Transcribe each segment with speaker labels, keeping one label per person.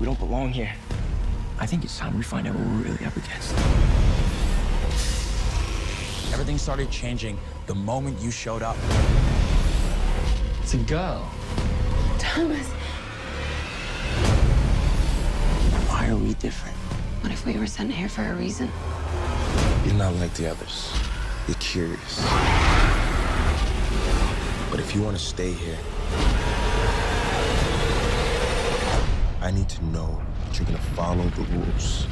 Speaker 1: we don't belong here. I think it's time we find out what we're really up against.
Speaker 2: Everything started changing the moment you showed up.
Speaker 1: It's a girl.
Speaker 3: Thomas.
Speaker 1: Why are we different?
Speaker 3: What if we were sent here for a reason?
Speaker 4: You're not like the others. You're curious. But if you want to stay here, I need to know that you're gonna follow the rules.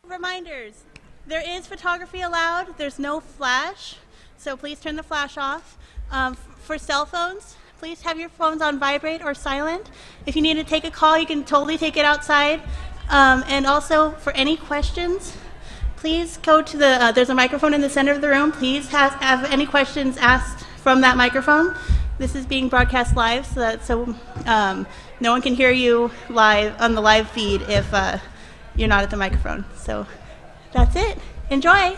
Speaker 5: Reminders, there is photography allowed. There's no flash, so please turn the flash off. For cell phones, please have your phones on vibrate or silent. If you need to take a call, you can totally take it outside. And also, for any questions, please go to the, there's a microphone in the center of the room. Please have any questions asked from that microphone. This is being broadcast live, so no one can hear you live on the live feed if you're not at the microphone. So that's it. Enjoy.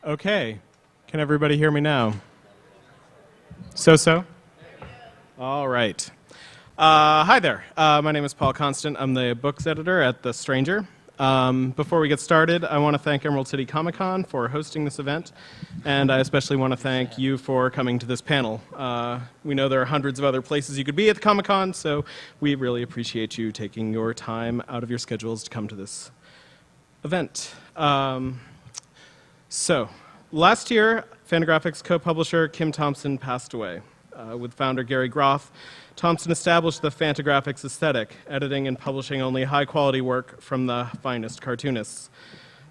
Speaker 6: Okay. Can everybody hear me now? So? All right. Hi there. My name is Paul Constant. I'm the books editor at The Stranger. Before we get started, I want to thank Emerald City Comic Con for hosting this event, and I especially want to thank you for coming to this panel. We know there are hundreds of other places you could be at the Comic Con, so we really appreciate you taking your time out of your schedules to come to this event. So, last year, Fantagraphics co-publisher Kim Thompson passed away. With founder Gary Groth, Thompson established the Fantagraphics aesthetic, editing and publishing only high-quality work from the finest cartoonists.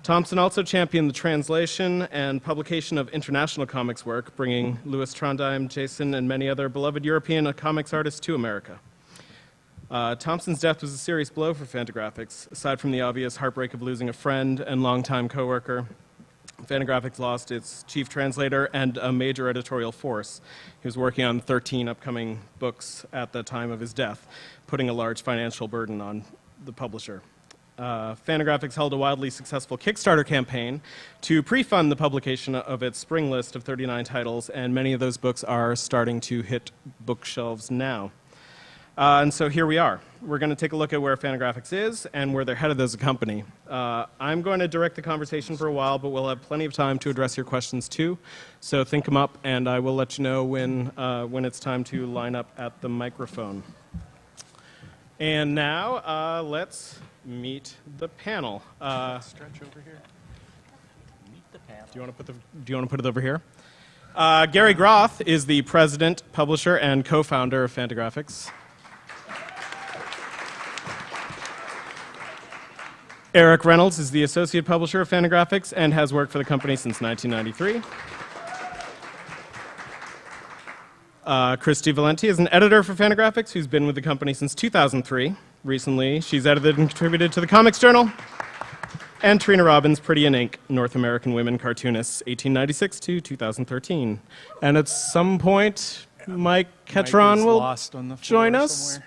Speaker 6: Thompson also championed the translation and publication of international comics work, bringing Louis Trondheim, Jason, and many other beloved European comics artists to America. Thompson's death was a serious blow for Fantagraphics. Aside from the obvious heartbreak of losing a friend and longtime coworker, Fantagraphics lost its chief translator and a major editorial force. He was working on 13 upcoming books at the time of his death, putting a large financial burden on the publisher. Fantagraphics held a wildly successful Kickstarter campaign to pre-fund the publication of its spring list of 39 titles, and many of those books are starting to hit bookshelves now. And so here we are. We're going to take a look at where Fantagraphics is and where they're headed as a company. I'm going to direct the conversation for a while, but we'll have plenty of time to address your questions too. So think them up, and I will let you know when it's time to line up at the microphone. And now let's meet the panel.
Speaker 7: Stretch over here. Meet the panel.
Speaker 6: Do you want to put it over here? Gary Groth is the president, publisher, and co-founder of Fantagraphics. Eric Reynolds is the associate publisher of Fantagraphics and has worked for the company since 1993. Kristy Valenti is an editor for Fantagraphics who's been with the company since 2003. Recently, she's edited and contributed to the Comics Journal. And Trina Robbins, Pretty in Ink, North American Women Cartoonists, 1896 to 2013. And at some point, Mike Catron will
Speaker 7: lost on the floor
Speaker 6: join us.
Speaker 7: somewhere.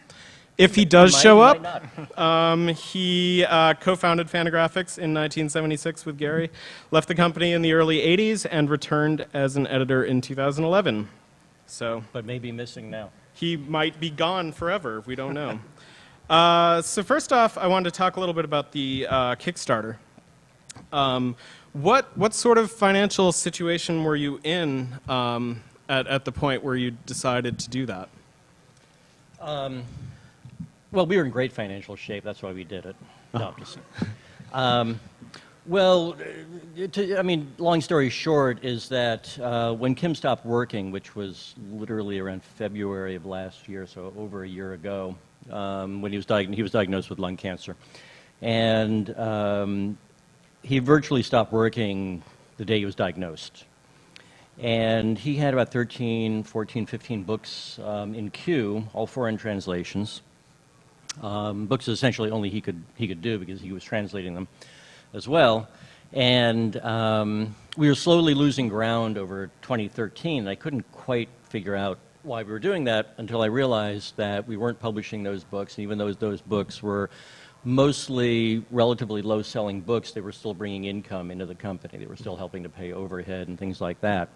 Speaker 6: If he does
Speaker 8: Might,
Speaker 6: show
Speaker 8: he
Speaker 6: up.
Speaker 8: might not.
Speaker 6: He co-founded Fantagraphics in 1976 with Gary, left the company in the early 80s, and returned as an editor in 2011. So
Speaker 8: But may be missing now.
Speaker 6: he might be gone forever. We don't know. So first off, I wanted to talk a little bit about the Kickstarter. What sort of financial situation were you in at the point where you decided to do that?
Speaker 8: Well, we were in great financial shape. That's why we did it. No, I'm just well, long story short is that when Kim stopped working, which was literally around February of last year, so over a year ago, when he was diagnosed with lung cancer. And he virtually stopped working the day he was diagnosed. And he had about 13, 14, 15 books in queue, all foreign translations. Books essentially only he could do because he was translating them as well. And we were slowly losing ground over 2013. I couldn't quite figure out why we were doing that until I realized that we weren't publishing those books. And even though those books were mostly relatively low-selling books, they were still bringing income into the company. They were still helping to pay overhead and things like that.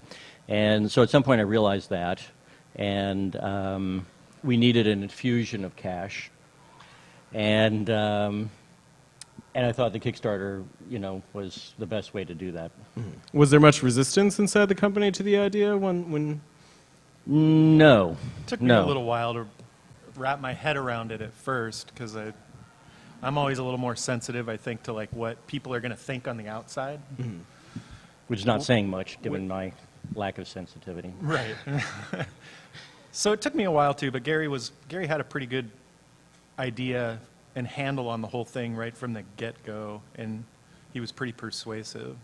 Speaker 8: And so at some point I realized that, and we needed an infusion of cash. And I thought the Kickstarter, was the best way to do that.
Speaker 6: Was there much resistance inside the company to the idea when?
Speaker 8: No.
Speaker 7: It took me a little while to wrap my head around it at first, because I'm always a little more sensitive, I think, to like what people are going to think on the outside.
Speaker 8: Which is not saying much, given my lack of sensitivity.
Speaker 7: Right. So it took me a while too, but Gary had a pretty good idea and handle on the whole thing right from the get-go, and he was pretty persuasive.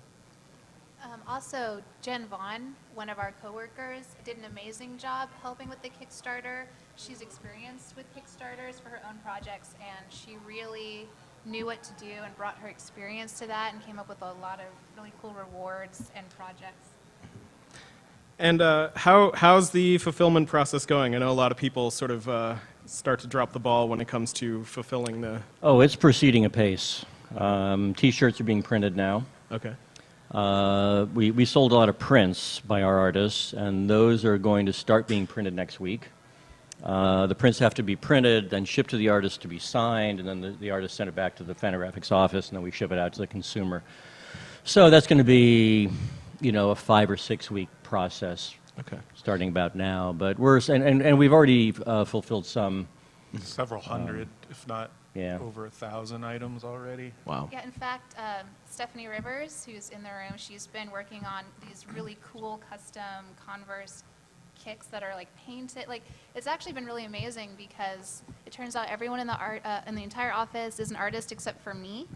Speaker 9: Also, Jen Vaughn, one of our coworkers, did an amazing job helping with the Kickstarter. She's experienced with Kickstarters for her own projects, and she really knew what to do and brought her experience to that and came up with a lot of really cool rewards and projects.
Speaker 6: And how's the fulfillment process going? I know a lot of people sort of start to drop the ball when it comes to fulfilling the...
Speaker 8: Oh, it's proceeding apace. T-shirts are being printed now.
Speaker 6: Okay.
Speaker 8: We sold a lot of prints by our artists, and those are going to start being printed next week. The prints have to be printed, then shipped to the artist to be signed, and then the artist sent it back to the Fantagraphics office, and then we ship it out to the consumer. So that's going to be, a 5 or 6 week process.
Speaker 6: Okay.
Speaker 8: Starting about now, but and we've already fulfilled some.
Speaker 7: Several hundred, if not
Speaker 8: yeah.
Speaker 7: over 1,000 items already.
Speaker 6: Wow.
Speaker 9: Yeah, in fact, Stephanie Rivers, who's in the room, she's been working on these really cool custom Converse kicks that are like painted. Like, it's actually been really amazing because it turns out everyone in the entire office is an artist except for me.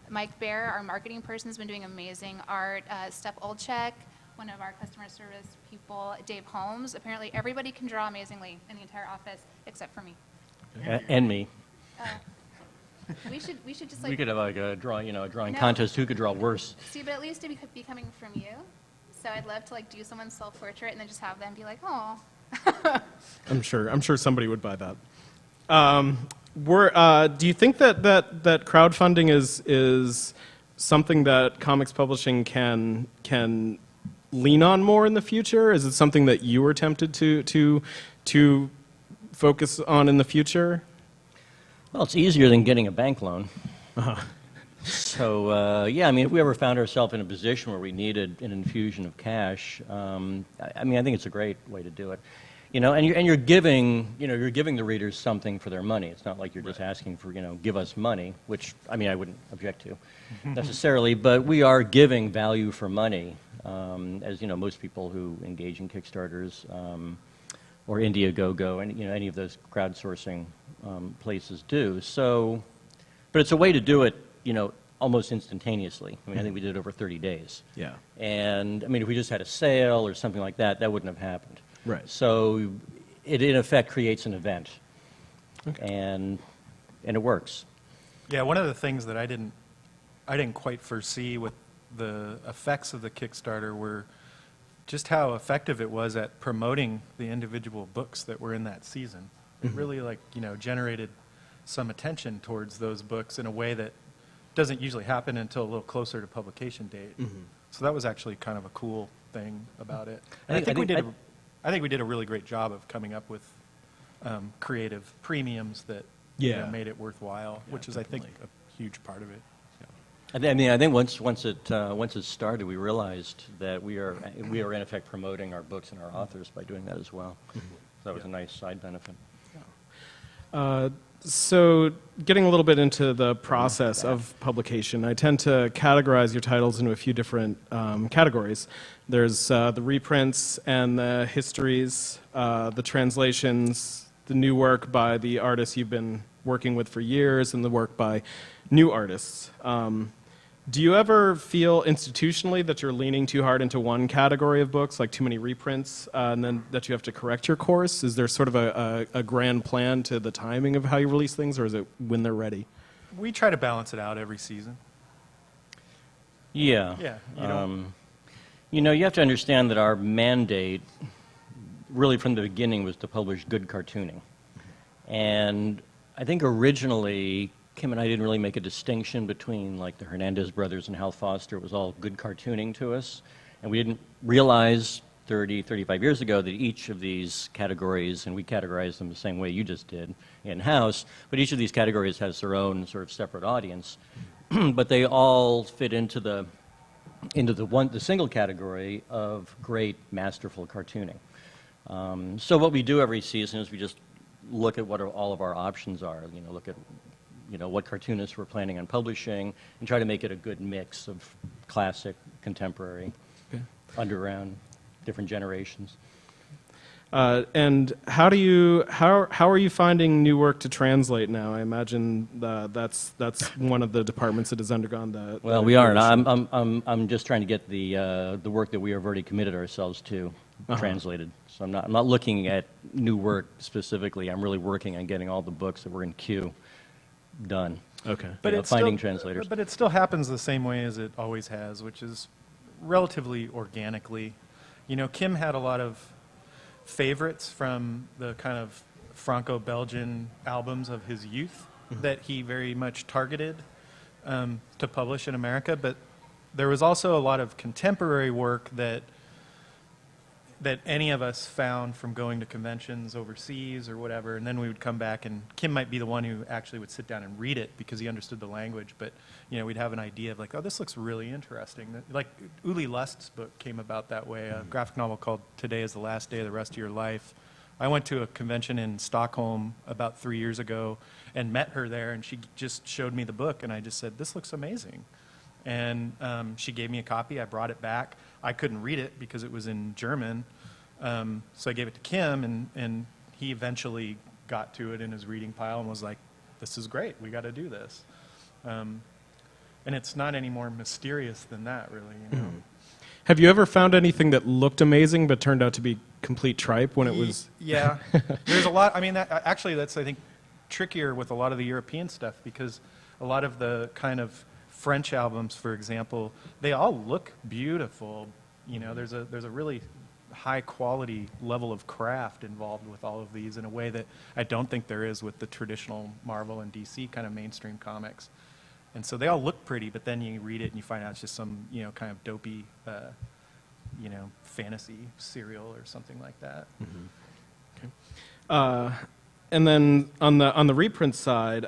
Speaker 9: Mike Bear, our marketing person, has been doing amazing art. Steph Olchek, one of our customer service people, Dave Holmes. Apparently, everybody can draw amazingly in the entire office except for me.
Speaker 8: And me.
Speaker 9: We should just like.
Speaker 8: We could have like a drawing contest. Who could draw worse?
Speaker 9: See, but at least it would be coming from you. So I'd love to like do someone's self-portrait and then just have them be like, oh.
Speaker 6: I'm sure somebody would buy that. Do you think that crowdfunding is something that comics publishing can lean on more in the future? Is it something that you were tempted to focus on in the future?
Speaker 8: Well, it's easier than getting a bank loan. So, if we ever found ourselves in a position where we needed an infusion of cash, I think it's a great way to do it. And you're giving the readers something for their money. It's not like you're just asking for, give us money, which, I wouldn't object to necessarily, but we are giving value for money, as, most people who engage in Kickstarters or Indiegogo and, any of those crowdsourcing places do. So, but it's a way to do it, almost instantaneously. I think we did it over 30 days.
Speaker 6: Yeah.
Speaker 8: And, if we just had a sale or something like that, that wouldn't have happened.
Speaker 6: Right.
Speaker 8: So it, in effect, creates an event.
Speaker 6: Okay.
Speaker 8: And it works.
Speaker 7: Yeah, one of the things that I didn't I didn't quite foresee with the effects of the Kickstarter were just how effective it was at promoting the individual books that were in that season. It really, like, you know, generated some attention towards those books in a way that doesn't usually happen until a little closer to publication date. So that was actually kind of a cool thing about it. And I think we did a really great job of coming up with creative premiums that you know, made it worthwhile, which is, I think, a huge part of it.
Speaker 8: I mean, I think once it started, we realized that we are in effect promoting our books and our authors by doing that as well. So that was a nice side benefit.
Speaker 6: So getting a little bit into the process of publication, I tend to categorize your titles into a few different categories. There's the reprints and the histories, the translations, the new work by the artists you've been working with for years, and the work by new artists. Do you ever feel institutionally that you're leaning too hard into one category of books, like too many reprints, and then that you have to correct your course? Is there sort of a grand plan to the timing of how you release things, or is it when they're ready?
Speaker 7: We try to balance it out every season.
Speaker 8: Yeah.
Speaker 7: Yeah.
Speaker 8: You know, you have to understand that our mandate, really from the beginning, was to publish good cartooning. And I think originally, Kim and I didn't really make a distinction between, like, the Hernandez brothers and Hal Foster. It was all good cartooning to us. And we didn't realize 30, 35 years ago that each of these categories, and we categorized them the same way you just did in-house, but each of these categories has their own sort of separate audience. But they all fit into the single category of great, masterful cartooning. So what we do every season is we just look at what all of our options are. You know, look at what cartoonists we're planning on publishing, and try to make it a good mix of classic, contemporary, underground, different generations.
Speaker 6: And how are you finding new work to translate now? I imagine that's one of the departments that has undergone the.
Speaker 8: Well, we aren't. I'm just trying to get the work that we have already committed ourselves to translated. So I'm not looking at new work specifically. I'm really working on getting all the books that were in queue done.
Speaker 6: Okay.
Speaker 7: But
Speaker 8: finding translators.
Speaker 7: But it still happens the same way as it always has, which is relatively organically. You know, Kim had a lot of favorites from the kind of Franco-Belgian albums of his youth that he very much targeted to publish in America. But there was also a lot of contemporary work that any of us found from going to conventions overseas or whatever, and then we would come back, and Kim might be the one who actually would sit down and read it because he understood the language, but you know, we'd have an idea of like, oh, this looks really interesting. Like Uli Lust's book came about that way, a graphic novel called Today is the Last Day of the Rest of Your Life. I went to a convention in Stockholm about 3 years ago and met her there, and she just showed me the book, and I just said, this looks amazing. And she gave me a copy. I brought it back. I couldn't read it because it was in German. So I gave it to Kim, and he eventually got to it in his reading pile and was like, this is great. We got to do this. And it's not any more mysterious than that, really. You know?
Speaker 6: Have you ever found anything that looked amazing but turned out to be complete tripe when it was?
Speaker 7: Yeah. There's a lot. I mean, actually, that's, I think, trickier with a lot of the European stuff because a lot of the kind of French albums, for example, they all look beautiful. You know, there's a really high quality level of craft involved with all of these in a way that I don't think there is with the traditional Marvel and DC kind of mainstream comics. And so they all look pretty, but then you read it and you find out it's just some, you know, kind of dopey, you know, fantasy serial or something like that.
Speaker 6: Okay. And then on the reprint side,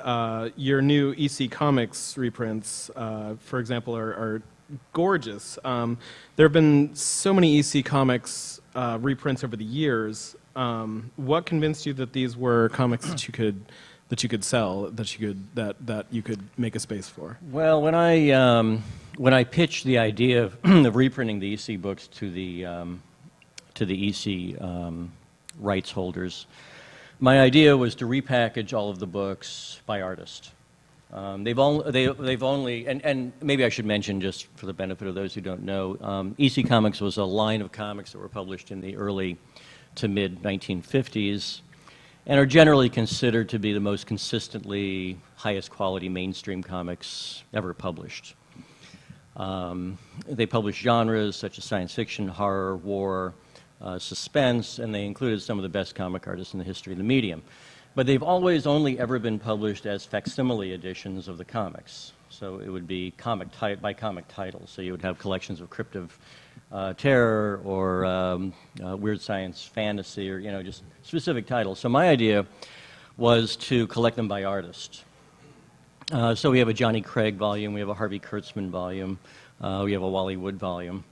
Speaker 6: your new EC Comics reprints, for example, are gorgeous. There have been so many EC Comics reprints over the years. What convinced you that these were comics that you could sell, that you could make a space for?
Speaker 8: Well, when I pitched the idea of reprinting the EC books to the EC rights holders, my idea was to repackage all of the books by artist. They've only, and maybe I should mention, just for the benefit of those who don't know, EC Comics was a line of comics that were published in the early to mid 1950s, and are generally considered to be the most consistently highest quality mainstream comics ever published. They published genres such as science fiction, horror, war, suspense, and they included some of the best comic artists in the history of the medium. But they've always only ever been published as facsimile editions of the comics. So it would be by comic titles. So you would have collections of Crypt of Terror or Weird Science Fantasy, or just specific titles. So my idea was to collect them by artist. So we have a Johnny Craig volume, we have a Harvey Kurtzman volume, we have a Wally Wood volume,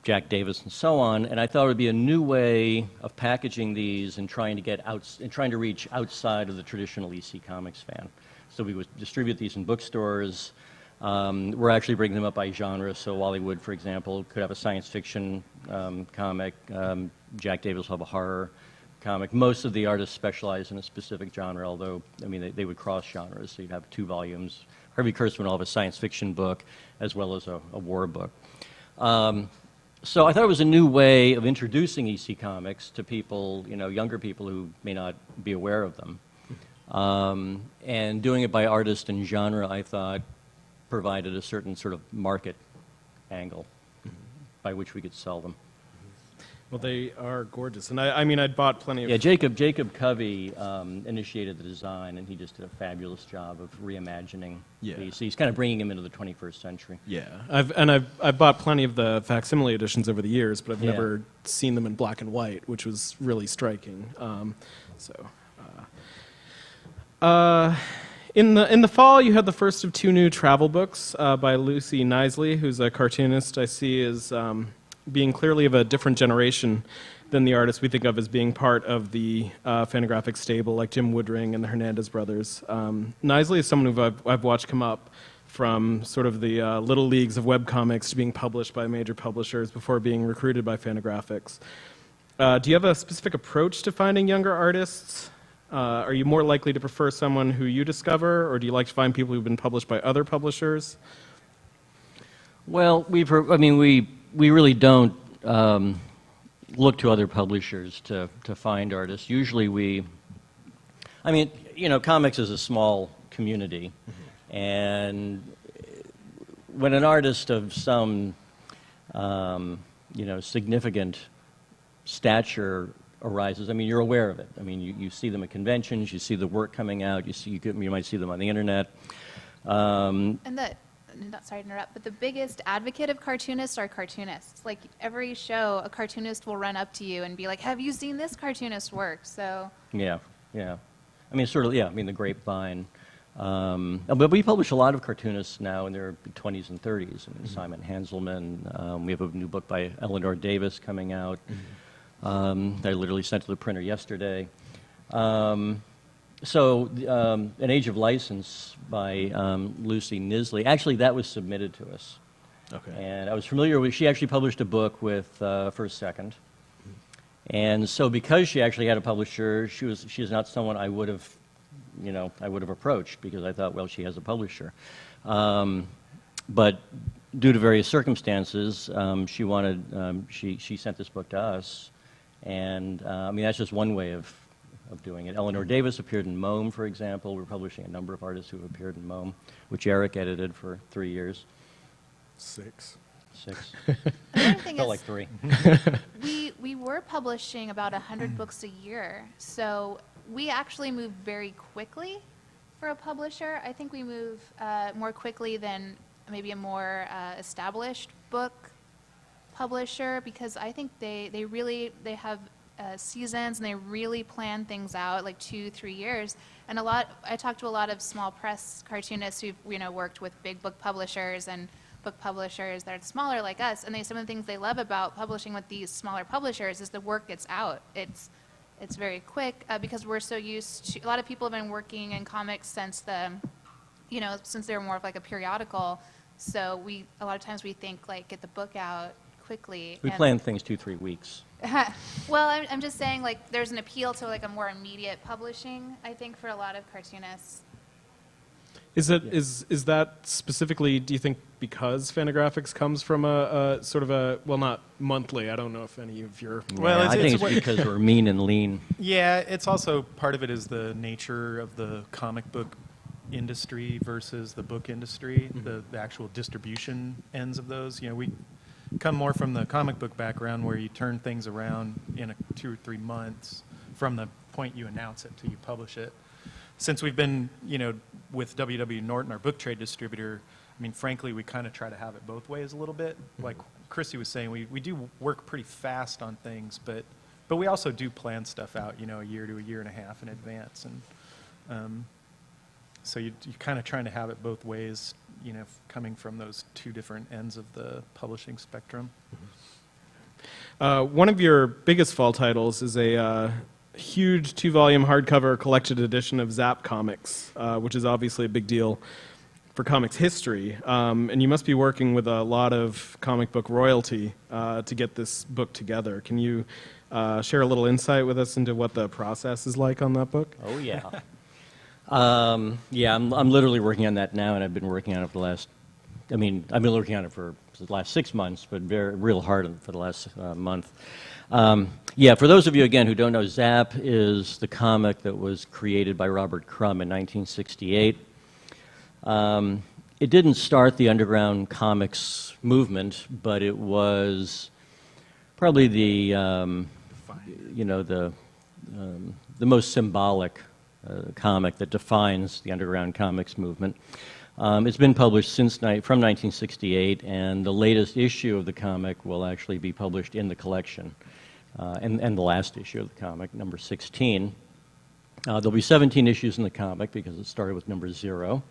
Speaker 8: Jack Davis, and so on. And I thought it would be a new way of packaging these and trying to reach outside of the traditional EC Comics fan. So we would distribute these in bookstores. We're actually bringing them up by genre. So Wally Wood, for example, could have a science fiction comic. Jack Davis will have a horror comic. Most of the artists specialize in a specific genre, although, I mean, they would cross genres. So you'd have 2 volumes. Harvey Kurtzman will have a science fiction book as well as a war book. So I thought it was a new way of introducing EC Comics to people, younger people who may not be aware of them. And doing it by artist and genre, I thought, provided a certain sort of market angle by which we could sell them.
Speaker 6: Well, they are gorgeous, and I mean, I'd bought plenty of...
Speaker 8: Yeah, Jacob Covey initiated the design, and he just did a fabulous job of reimagining these. So he's kind of bringing them into the 21st century.
Speaker 6: Yeah, I've bought plenty of the facsimile editions over the years, but I've never seen them in black and white, which was really striking. In the fall, you had the first of 2 new travel books by Lucy Knisley, who's a cartoonist I see is being clearly of a different generation than the artists we think of as being part of the Fantagraphics stable, like Jim Woodring and the Hernandez brothers. Knisley is someone who I've watched come up from sort of the little leagues of webcomics to being published by major publishers before being recruited by Fantagraphics. Do you have a specific approach to finding younger artists? Are you more likely to prefer someone who you discover, or do you like to find people who've been published by other publishers?
Speaker 8: Well, we really don't look to other publishers to find artists. Usually comics is a small community, and when an artist of some, significant stature arises, you're aware of it. You see them at conventions, you see the work coming out, you might see them on the internet.
Speaker 9: Sorry to interrupt, but the biggest advocate of cartoonists are cartoonists. Like, every show, a cartoonist will run up to you and be like, have you seen this cartoonist work? So
Speaker 8: Yeah. The grapevine. But we publish a lot of cartoonists now in their 20s and 30s. Simon Hanselman. We have a new book by Eleanor Davis coming out. That I literally sent to the printer yesterday. An Age of License by Lucy Knisley, actually that was submitted to us. Okay. And I was familiar with, she actually published a book with First Second. And so because she actually had a publisher, she is not someone I would have approached, because I thought, well, she has a publisher. But due to various circumstances, she sent this book to us. And that's just one way of doing it. Eleanor Davis appeared in Mome, for example. We're publishing a number of artists who have appeared in Mome, which Eric edited for 3 years.
Speaker 6: 6.
Speaker 9: Another thing
Speaker 8: Felt
Speaker 9: is,
Speaker 8: like 3.
Speaker 9: we were publishing about 100 books a year, so we actually move very quickly for a publisher. I think we move more quickly than maybe a more established book publisher, because I think they have seasons, and they really plan things out like 2-3 years. And I talked to a lot of small press cartoonists who've worked with big book publishers and book publishers that are smaller like us, and some of the things they love about publishing with these smaller publishers is the work gets out. It's very quick because we're so used to, a lot of people have been working in comics since since they're more of like a periodical. So a lot of times we think like get the book out quickly.
Speaker 8: We plan things 2-3 weeks.
Speaker 9: Well, I'm just saying, like, there's an appeal to like a more immediate publishing, I think, for a lot of cartoonists.
Speaker 6: Is that specifically, do you think, because Fantagraphics comes from a sort of a, well, not monthly, I don't know if any of your...
Speaker 7: Well,
Speaker 8: I think it's because we're mean and lean.
Speaker 7: Yeah, it's also, part of it is the nature of the comic book industry versus the book industry, the actual distribution ends of those. You know, we come more from the comic book background where you turn things around in 2 or 3 months from the point you announce it till you publish it. Since we've been, you know, with W.W. Norton, our book trade distributor, I mean, frankly, we kind of try to have it both ways a little bit. Like Kristy was saying, we do work pretty fast on things, but we also do plan stuff out, you know, a year to a year and a half in advance. And so you're kind of trying to have it both ways, you know, coming from those two different ends of the publishing spectrum.
Speaker 6: One of your biggest fall titles is a huge 2-volume hardcover collected edition of Zap Comics, which is obviously a big deal for comics history. And you must be working with a lot of comic book royalty to get this book together. Can you share a little insight with us into what the process is like on that book?
Speaker 8: Oh, yeah. Yeah, I'm literally working on that now, and I've been working on it for the last, I've been working on it for the last 6 months, but real hard for the last month. Yeah, for those of you, again, who don't know, Zap is the comic that was created by Robert Crumb in 1968. It didn't start the underground comics movement, but it was probably the, you know, the most symbolic comic that defines the underground comics movement. It's been published from 1968, and the latest issue of the comic will actually be published in the collection, and the last issue of the comic, number 16. There'll be 17 issues in the comic because it started with number 0.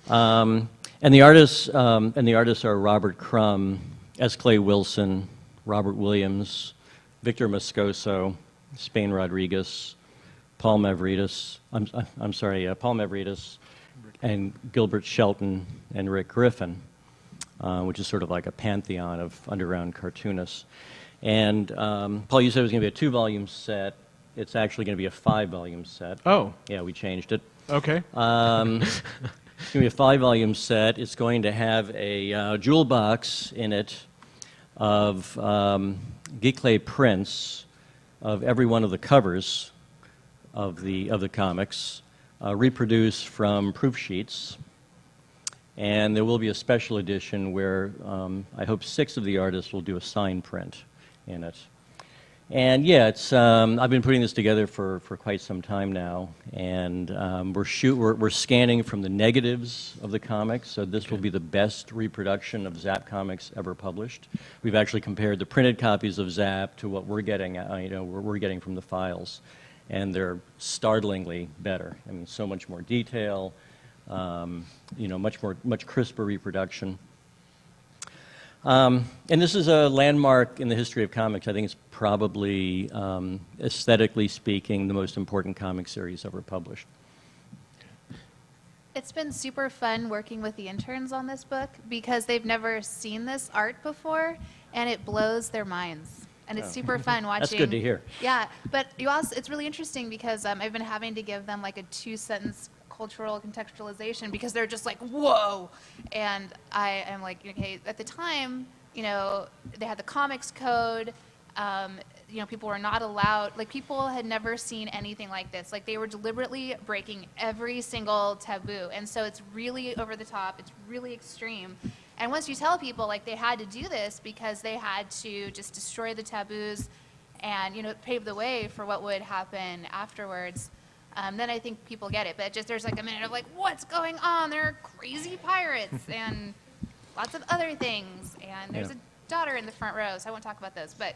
Speaker 8: And the artists are Robert Crumb, S. Clay Wilson, Robert Williams, Victor Moscoso, Spain Rodriguez, Paul Mavridis, Paul Mavridis, and Gilbert Shelton and Rick Griffin, which is sort of like a pantheon of underground cartoonists. And Paul, you said it was going to be a 2-volume set. It's actually going to be a 5-volume set.
Speaker 6: Oh.
Speaker 8: Yeah, we changed it.
Speaker 6: Okay.
Speaker 8: It's going to be a 5-volume set. It's going to have a jewel box in it of Giclée prints of every one of the covers of the comics, reproduced from proof sheets. And there will be a special edition where I hope 6 of the artists will do a sign print in it. And yeah, it's I've been putting this together for quite some time now, and we're scanning from the negatives of the comics, so this will be the best reproduction of Zap comics ever published. We've actually compared the printed copies of Zap to what we're getting, we're getting from the files, and they're startlingly better. I mean, so much more detail, much crisper reproduction. And this is a landmark in the history of comics. I think it's probably, aesthetically speaking, the most important comic series ever published.
Speaker 9: It's been super fun working with the interns on this book because they've never seen this art before, and it blows their minds. And it's super fun watching.
Speaker 8: That's good to hear.
Speaker 9: Yeah, but it's really interesting because I've been having to give them like a 2-sentence cultural contextualization because they're just like, whoa. And I am like, okay, at the time, they had the comics code. People were not allowed, people had never seen anything like this. They were deliberately breaking every single taboo. And so it's really over the top, it's really extreme. And once you tell people they had to do this because they had to just destroy the taboos and, pave the way for what would happen afterwards, then I think people get it. But there's a minute of what's going on? There are crazy pirates and lots of other things. And there's a daughter in the front row, so I won't talk about those. But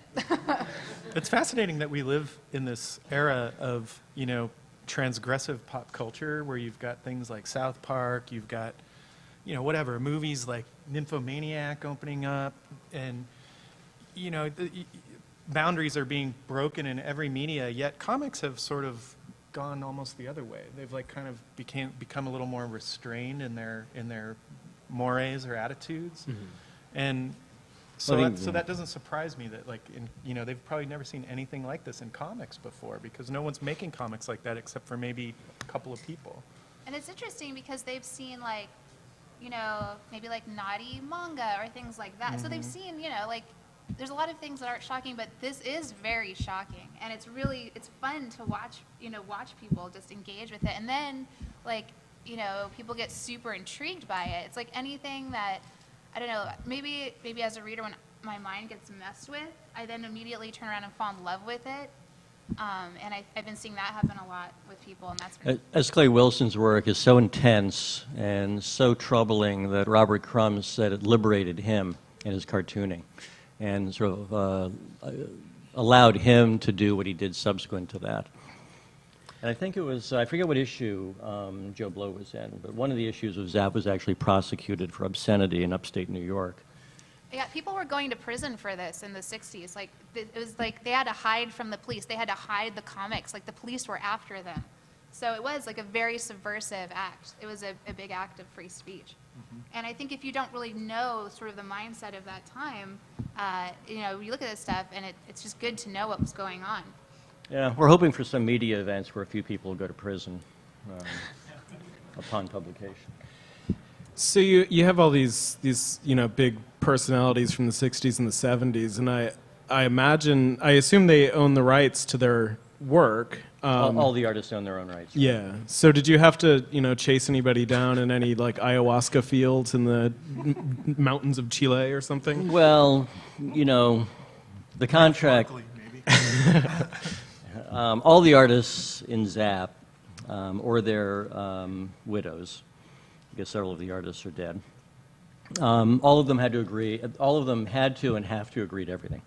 Speaker 7: it's fascinating that we live in this era of, transgressive pop culture where you've got things like South Park, you've got, whatever, movies like Nymphomaniac opening up, and, the boundaries are being broken in every media, yet comics have sort of gone almost the other way. They've kind of become a little more restrained in their mores or attitudes. Mm-hmm. And so that doesn't surprise me that they've probably never seen anything like this in comics before because no one's making comics like that except for maybe a couple of people.
Speaker 9: And it's interesting because they've seen maybe naughty manga or things like that. Mm-hmm. So they've seen, there's a lot of things that aren't shocking, but this is very shocking. And it's fun to watch, watch people just engage with it. And then you know, people get super intrigued by it. It's like anything that, I don't know, maybe as a reader, when my mind gets messed with, I then immediately turn around and fall in love with it. And I've been seeing that happen a lot with people, and that's been...
Speaker 8: S. Clay Wilson's work is so intense and so troubling that Robert Crumb said it liberated him in his cartooning and sort of allowed him to do what he did subsequent to that. And I think it was, I forget what issue Joe Blow was in, but one of the issues was Zap was actually prosecuted for obscenity in upstate New York.
Speaker 9: Yeah, people were going to prison for this in the 60s. Like, it was like they had to hide from the police. They had to hide the comics. Like, the police were after them. So it was like a very subversive act. It was a big act of free speech. And I think if you don't really know sort of the mindset of that time, you know, you look at this stuff and it's just good to know what was going on.
Speaker 8: Yeah, we're hoping for some media events where a few people will go to prison upon publication.
Speaker 6: So you have all these you know, big personalities from the 60s and the 70s, and I assume they own the rights to their work.
Speaker 8: All the artists own their own rights. Right?
Speaker 6: Yeah. So did you have to, you know, chase anybody down in any like ayahuasca fields in the mountains of Chile or something?
Speaker 8: Well, you know, the contract. All the artists in Zap or their widows, I guess several of the artists are dead. All of them had to agree. All of them had to and have to agree to everything.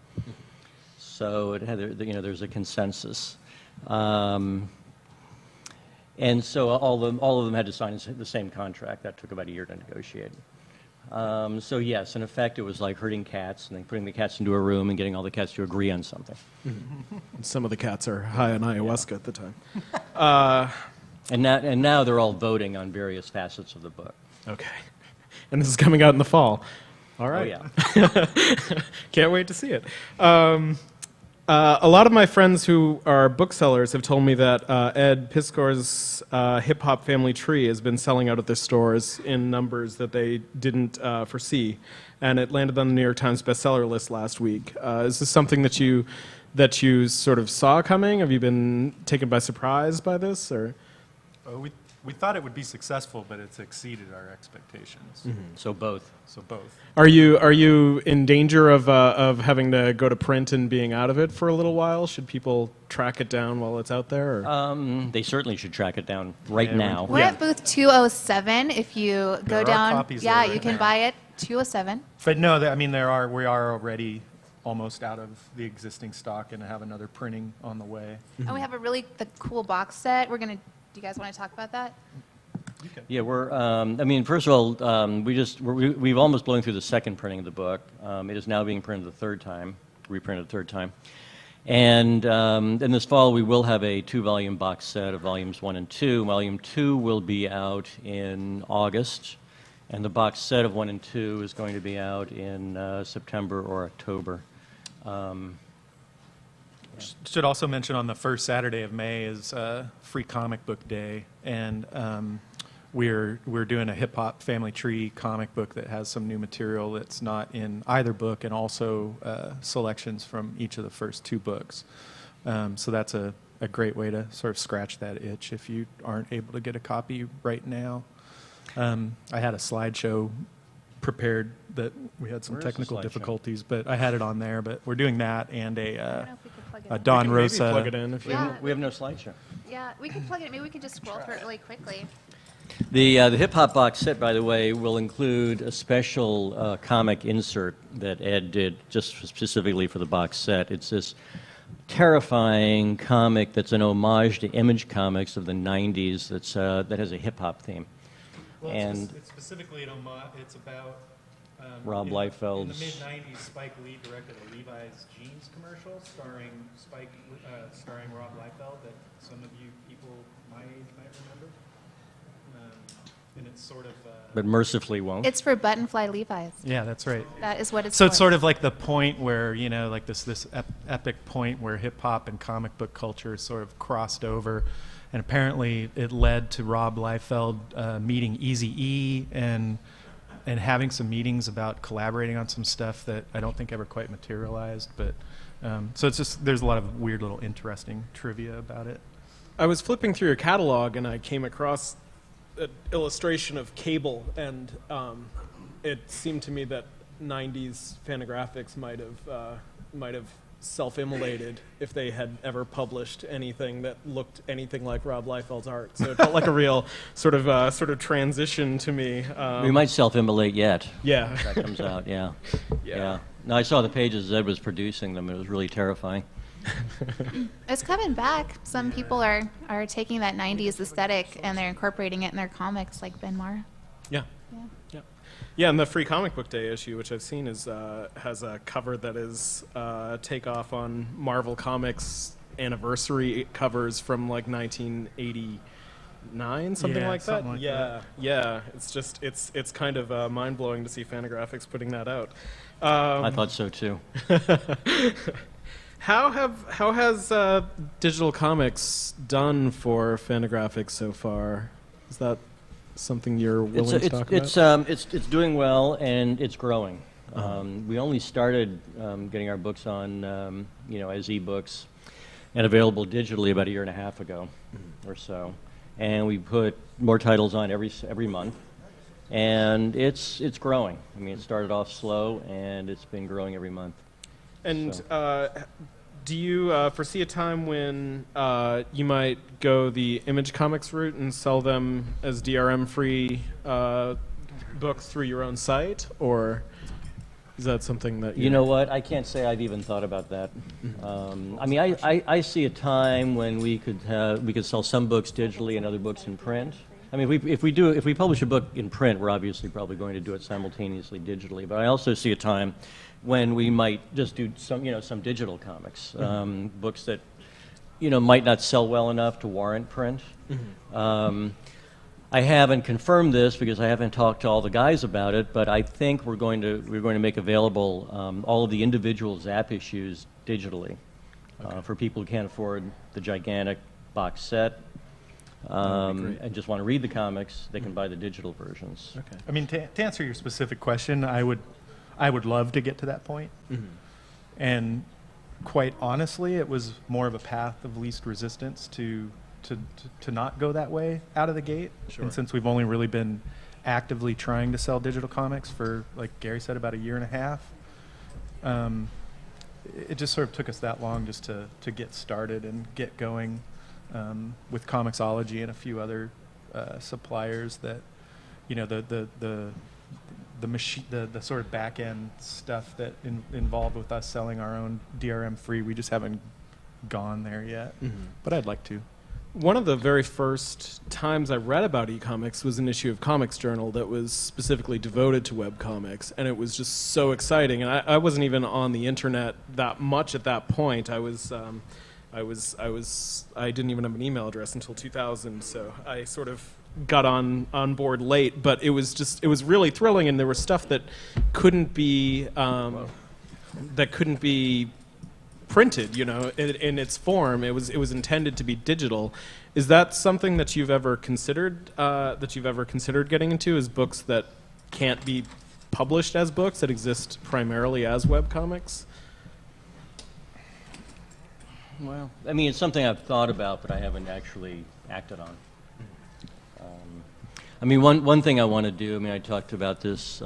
Speaker 8: So it had, you know, there's a consensus, and so all of them had to sign the same contract. That took about a year to negotiate. So yes, in effect, it was like herding cats and then putting the cats into a room and getting all the cats to agree on something.
Speaker 6: Some of the cats are high on ayahuasca at the time.
Speaker 8: And now they're all voting on various facets of the book.
Speaker 6: Okay. And this is coming out in the fall. All right.
Speaker 8: Oh, yeah.
Speaker 6: Can't wait to see it. A lot of my friends who are booksellers have told me that Ed Piskor's Hip Hop Family Tree has been selling out at their stores in numbers that they didn't foresee, and it landed on the New York Times bestseller list last week. Is this something that you sort of saw coming? Have you been taken by surprise by this, or?
Speaker 7: We thought it would be successful, but it's exceeded our expectations.
Speaker 8: Mm-hmm. So both.
Speaker 6: Are you in danger of having to go to print and being out of it for a little while? Should people track it down while it's out there? Or?
Speaker 8: They certainly should track it down right now.
Speaker 9: We're at booth 207. If you go down,
Speaker 7: copies
Speaker 9: yeah,
Speaker 7: there
Speaker 9: you can buy it 207.
Speaker 7: But no, I mean, we are already almost out of the existing stock and have another printing on the way.
Speaker 9: And we have the cool box set. Do you guys want to talk about that?
Speaker 8: Yeah, I mean, first of all, we've almost blown through the second printing of the book. It is now being printed reprinted a third time. And in this fall, we will have a 2-volume box set of volumes 1 and 2. Volume 2 will be out in August, and the box set of 1 and 2 is going to be out in September or October.
Speaker 7: Should also mention on the first Saturday of May is Free Comic Book Day, and we're doing a Hip Hop Family Tree comic book that has some new material that's not in either book, and also selections from each of the first 2 books. So that's a great way to sort of scratch that itch if you aren't able to get a copy right now. I had a slideshow prepared that we had some technical difficulties, but I had it on there. But we're doing that and a Don Rosa.
Speaker 6: Plug it in if
Speaker 8: we have no slideshow.
Speaker 9: Yeah, we can plug it in. Maybe we can just scroll through it really quickly.
Speaker 8: The hip hop box set, by the way, will include a special comic insert that Ed did just specifically for the box set. It's this terrifying comic that's an homage to Image Comics of the 90s that has a hip hop theme.
Speaker 7: Well,
Speaker 8: and
Speaker 7: it's specifically an homage. It's about
Speaker 8: Rob Liefeld's.
Speaker 7: In the mid-90s, Spike Lee directed a Levi's jeans commercial starring Rob Liefeld that some of you people my age might remember. And it's sort of...
Speaker 8: but mercifully won't.
Speaker 9: It's for Buttonfly Levi's.
Speaker 7: Yeah, that's right.
Speaker 9: That is what it's
Speaker 7: So
Speaker 9: for.
Speaker 7: it's sort of like the point where, you know, like this epic point where hip-hop and comic book culture sort of crossed over. And apparently it led to Rob Liefeld meeting Eazy-E and having some meetings about collaborating on some stuff that I don't think ever quite materialized. But so it's just, there's a lot of weird little interesting trivia about it.
Speaker 6: I was flipping through your catalog and I came across an illustration of cable, and it seemed to me that 90s Fantagraphics might have self-immolated if they had ever published anything that looked anything like Rob Liefeld's art. So it felt like a real sort of transition to me.
Speaker 8: We might self-immolate yet.
Speaker 6: Yeah.
Speaker 8: If that comes out, yeah.
Speaker 6: Yeah.
Speaker 8: No, I saw the pages. Ed was producing them. It was really terrifying.
Speaker 9: It's coming back. Some people are taking that 90s aesthetic and they're incorporating it in their comics, like Ben Marr.
Speaker 6: Yeah. Yeah, and the Free Comic Book Day issue, which I've seen, has a cover that is takeoff on Marvel Comics anniversary covers from like 1989, something like that. Yeah. It's just it's kind of mind blowing to see Fantagraphics putting that out.
Speaker 8: I thought so too.
Speaker 6: How has digital comics done for Fantagraphics so far? Is that something you're willing to talk about?
Speaker 8: It's doing well, and it's growing. We only started getting our books on, as ebooks and available digitally about a year and a half ago or so. And we put more titles on every month, and it's growing. I mean, it started off slow, and it's been growing every month.
Speaker 6: And do you foresee a time when you might go the Image Comics route and sell them as DRM-free books through your own site, or is that something that
Speaker 8: you know what? I can't say I've even thought about that. I mean, I see a time when we could sell some books digitally and other books in print. I mean, if we publish a book in print, we're obviously probably going to do it simultaneously digitally. But I also see a time when we might just do some digital comics, books that might not sell well enough to warrant print. I haven't confirmed this because I haven't talked to all the guys about it, but I think we're going to make available all of the individual Zap issues digitally for people who can't afford the gigantic box set. And just want to read the comics, they can buy the digital versions.
Speaker 7: Okay. I mean, to answer your specific question, I would love to get to that point. And quite honestly, it was more of a path of least resistance to not go that way out of the gate.
Speaker 6: Sure.
Speaker 7: And since we've only really been actively trying to sell digital comics for, like Gary said, about a year and a half, it just sort of took us that long just to get started and get going. With Comixology and a few other suppliers that, the sort of back end stuff that involved with us selling our own DRM free, we just haven't gone there yet. But I'd like to.
Speaker 6: One of the very first times I read about e-comics was an issue of Comics Journal that was specifically devoted to webcomics, and it was just so exciting. And I wasn't even on the internet that much at that point. I didn't even have an email address until 2000, so I sort of got on board late. But it was really thrilling, and there was stuff that couldn't be printed, in its form. It was intended to be digital. Is that something that you've ever considered? Getting into, is books that can't be published as books that exist primarily as webcomics?
Speaker 8: Well, I mean, it's something I've thought about, but I haven't actually acted on. I mean, one thing I want to do, I mean, I talked about this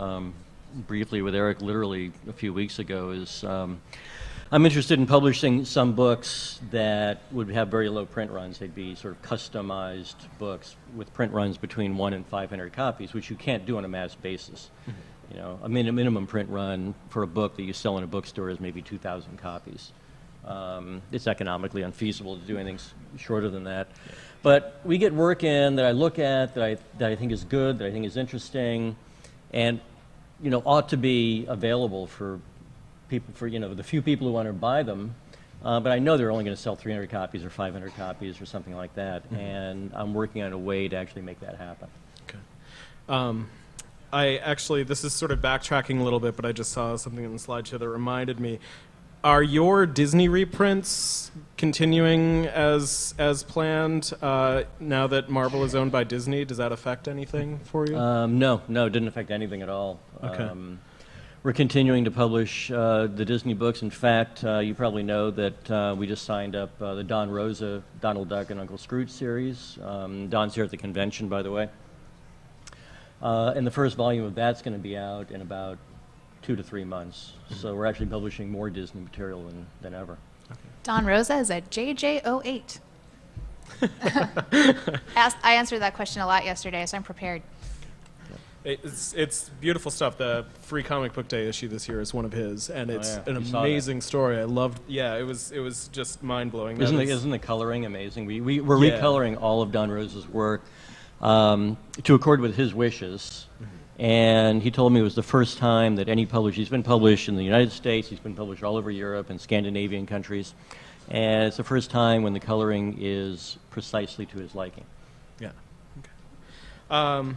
Speaker 8: briefly with Eric literally a few weeks ago, is I'm interested in publishing some books that would have very low print runs. They'd be sort of customized books with print runs between 1 and 500 copies, which you can't do on a mass basis. A minimum print run for a book that you sell in a bookstore is maybe 2,000 copies. It's economically unfeasible to do anything shorter than that. But we get work in that I look at, that I think is good, that I think is interesting, and ought to be available for people, for the few people who want to buy them. But I know they're only going to sell 300 copies or 500 copies or something like that, and I'm working on a way to actually make that happen.
Speaker 6: Okay. This is sort of backtracking a little bit, but I just saw something in the slideshow that reminded me. Are your Disney reprints continuing as planned now that Marvel is owned by Disney? Does that affect anything for you?
Speaker 8: No, it didn't affect anything at all.
Speaker 6: Okay.
Speaker 8: We're continuing to publish the Disney books. In fact, you probably know that we just signed up the Don Rosa, Donald Duck, and Uncle Scrooge series. Don's here at the convention, by the way. And the first volume of that's going to be out in about 2 to 3 months. So we're actually publishing more Disney material than ever.
Speaker 9: Don Rosa is a JJ08. I answered that question a lot yesterday, so I'm prepared.
Speaker 6: It's beautiful stuff. The Free Comic Book Day issue this year is one of his, and it's an
Speaker 8: You saw
Speaker 6: amazing story. I loved. Yeah, it was just mind blowing.
Speaker 8: Isn't the coloring amazing? We're recoloring all of Don Rosa's work to accord with his wishes. And he told me it was the first time that any publisher, he's been published in the United States, he's been published all over Europe and Scandinavian countries, and it's the first time when the coloring is precisely to his liking.
Speaker 6: Yeah. Okay.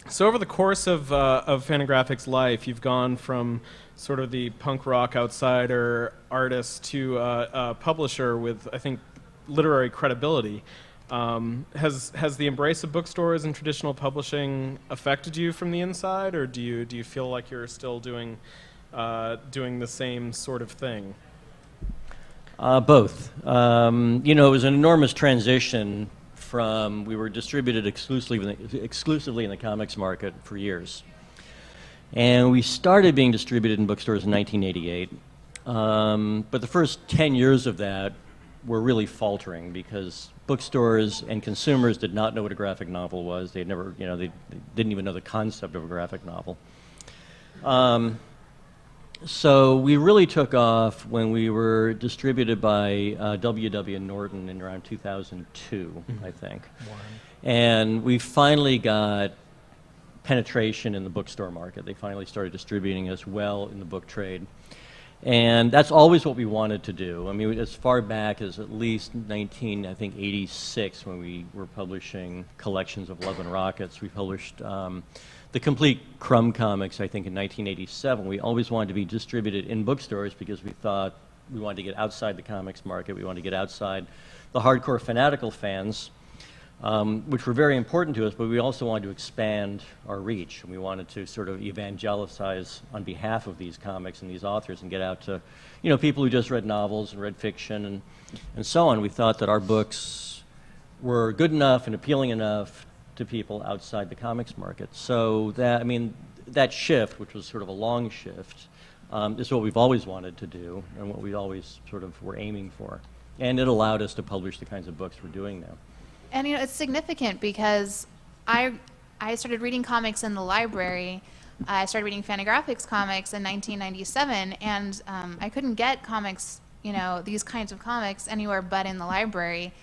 Speaker 6: So over the course of Fantagraphics' life, you've gone from sort of the punk rock outsider artist to a publisher with, I think, literary credibility. Has the embrace of bookstores and traditional publishing affected you from the inside, or do you feel like you're still doing the same sort of thing?
Speaker 8: Both. You know, it was an enormous transition from, we were distributed exclusively in the comics market for years. And we started being distributed in bookstores in 1988. But the first 10 years of that were really faltering because bookstores and consumers did not know what a graphic novel was. They didn't even know the concept of a graphic novel. So we really took off when we were distributed by W.W. Norton in around 2002, I think. Wow. And we finally got penetration in the bookstore market. They finally started distributing us well in the book trade. And that's always what we wanted to do. I mean, as far back as at least 1986, when we were publishing collections of Love and Rockets. We published the complete Crumb comics, I think, in 1987. We always wanted to be distributed in bookstores because we thought we wanted to get outside the comics market. We wanted to get outside the hardcore fanatical fans, which were very important to us, but we also wanted to expand our reach. And we wanted to sort of evangelize on behalf of these comics and these authors and get out to, you know, people who just read novels and read fiction and so on. We thought that our books were good enough and appealing enough to people outside the comics market. So that, I mean, that shift, which was sort of a long shift, is what we've always wanted to do and what we always sort of were aiming for. And it allowed us to publish the kinds of books we're doing now.
Speaker 9: And you know, it's significant because I started reading comics in the library. I started reading Fantagraphics comics in 1997, and I couldn't get comics, you know, these kinds of comics anywhere but in the library.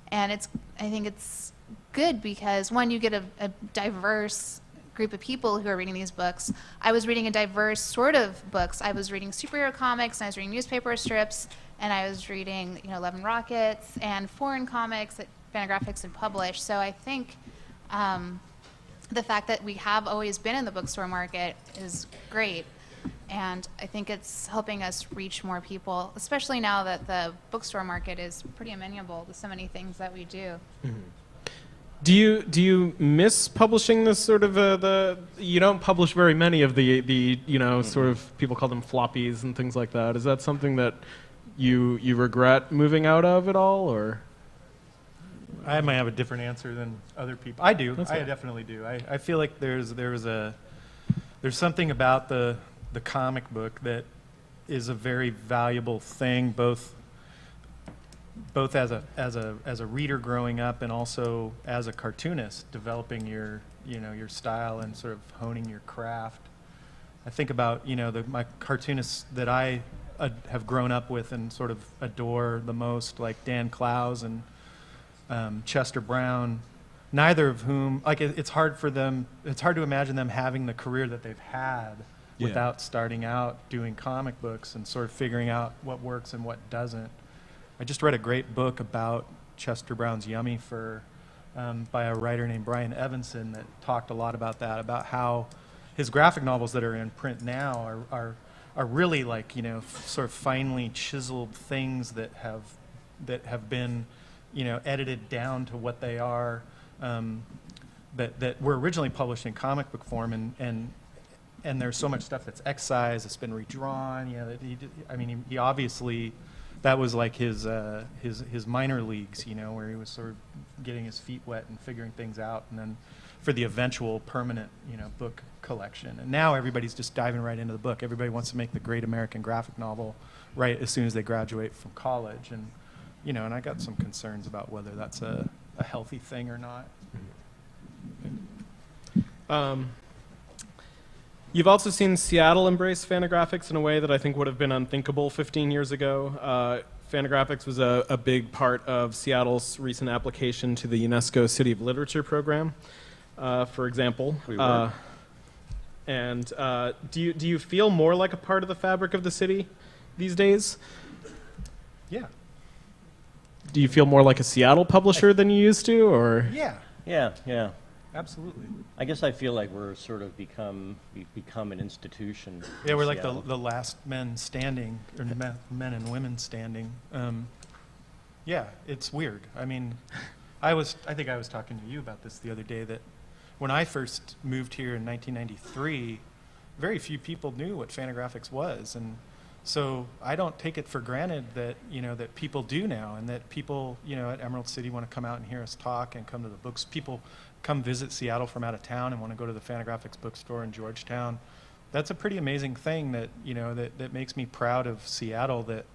Speaker 9: And I think it's good because, one, you get a diverse group of people who are reading these books. I was reading a diverse sort of books. I was reading superhero comics, and I was reading newspaper strips, and I was reading, you know, Love and Rockets and foreign comics that Fantagraphics had published. So I think the fact that we have always been in the bookstore market is great. And I think it's helping us reach more people, especially now that the bookstore market is pretty amenable to so many things that we do.
Speaker 6: Mm-hmm. Do you miss publishing this sort of you don't publish very many of the you know, sort of, people call them floppies and things like that. Is that something that you regret moving out of at all, or?
Speaker 7: I might have a different answer than other people. I do. I definitely do. I feel like there's something about the comic book that is a very valuable thing, both as a reader growing up and also as a cartoonist, developing your style and sort of honing your craft. I think about, you know, my cartoonists that I have grown up with and sort of adore the most, like Dan Clowes and Chester Brown, neither of whom, like, it's hard to imagine them having the career that they've had without starting out doing comic books and sort of figuring out what works and what doesn't. I just read a great book about Chester Brown's Yummy Fur by a writer named Brian Evanson that talked a lot about that, about how his graphic novels that are in print now are really, like, you know, sort of finely chiseled things that have been, you know, edited down to what they are, that were originally published in comic book form, and there's so much stuff that's excised, it's been redrawn. You know, he obviously, that was like his minor leagues, you know, where he was sort of getting his feet wet and figuring things out, and then for the eventual permanent, book collection. And now everybody's just diving right into the book. Everybody wants to make the great American graphic novel right as soon as they graduate from college. And, and I got some concerns about whether that's a healthy thing or not.
Speaker 6: You've also seen Seattle embrace Fantagraphics in a way that I think would have been unthinkable 15 years ago. Fantagraphics was a big part of Seattle's recent application to the UNESCO City of Literature program, for example. And do you feel more like a part of the fabric of the city these days?
Speaker 7: Yeah.
Speaker 6: Do you feel more like a Seattle publisher than you used to, or?
Speaker 7: Yeah.
Speaker 8: Yeah.
Speaker 7: Absolutely.
Speaker 8: I guess I feel like we've become an institution.
Speaker 7: Yeah, we're like
Speaker 8: Seattle.
Speaker 7: the last men standing, or men and women standing. Yeah, it's weird. I mean, I think I was talking to you about this the other day, that when I first moved here in 1993, very few people knew what Fantagraphics was, and so I don't take it for granted that that people do now, and that people at Emerald City want to come out and hear us talk and come to the books. People come visit Seattle from out of town and want to go to the Fantagraphics bookstore in Georgetown. That's a pretty amazing thing that that makes me proud of Seattle. That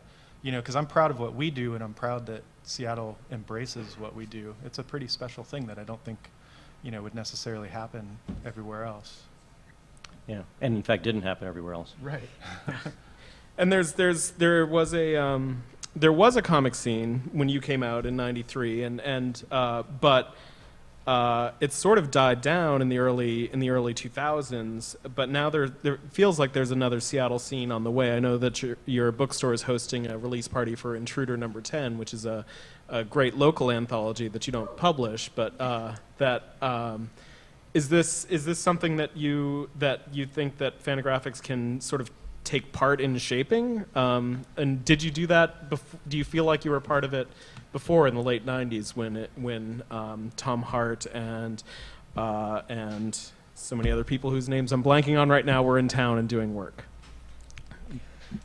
Speaker 7: because I'm proud of what we do, and I'm proud that Seattle embraces what we do. It's a pretty special thing that I don't think would necessarily happen everywhere else.
Speaker 8: Yeah, and in fact didn't happen everywhere else.
Speaker 7: Right.
Speaker 6: And there was a comic scene when you came out in '93, but it sort of died down in the early 2000s. But now there feels like there's another Seattle scene on the way. I know that your bookstore is hosting a release party for Intruder number 10, which is a great local anthology that you don't publish, but is this something that you think that Fantagraphics can sort of take part in shaping? And did you do that? Do you feel like you were part of it before in the late '90s when Tom Hart and so many other people whose names I'm blanking on right now were in town and doing work?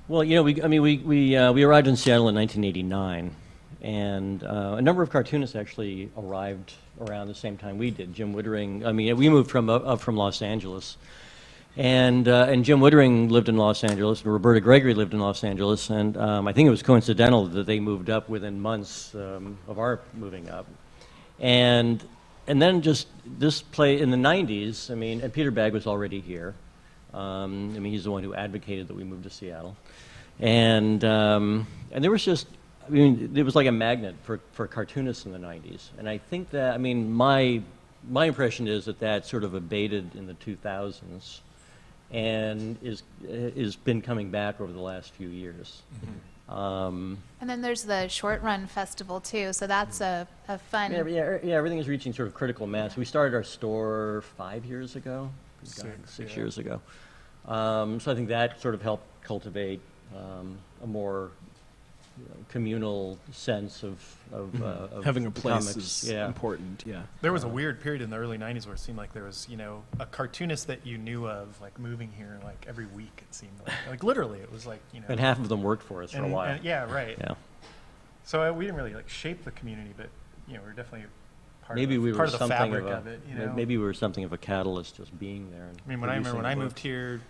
Speaker 8: Well, we arrived in Seattle in 1989, and a number of cartoonists actually arrived around the same time we did. Jim Wittering. We moved up from Los Angeles. And Jim Wittering lived in Los Angeles, and Roberta Gregory lived in Los Angeles, and I think it was coincidental that they moved up within months of our moving up. And then just this play in the 90s, and Peter Bagg was already here. He's the one who advocated that we move to Seattle. And there was just, it was like a magnet for cartoonists in the 90s. And I think that, my impression is that sort of abated in the 2000s. And is been coming back over the last few years.
Speaker 9: And then there's the Short Run Festival too, so that's a fun.
Speaker 8: Yeah, everything is reaching sort of critical mass. We started our store 5 years ago, six years ago. So I think that sort of helped cultivate a more communal sense of
Speaker 6: having a place
Speaker 8: comics.
Speaker 6: is important. Yeah.
Speaker 7: There was a weird period in the early 90s where it seemed like there was, a cartoonist that you knew of, like, moving here, like, every week, it seemed like literally, it was like,
Speaker 8: And half of them worked for us for a while.
Speaker 7: Yeah, right.
Speaker 8: Yeah.
Speaker 7: So we didn't really, shape the community, but, we're definitely part
Speaker 8: Maybe we were
Speaker 7: of the
Speaker 8: something
Speaker 7: fabric
Speaker 8: of a,
Speaker 7: of it,
Speaker 8: Maybe we were something of a catalyst just being there.
Speaker 7: When I moved here,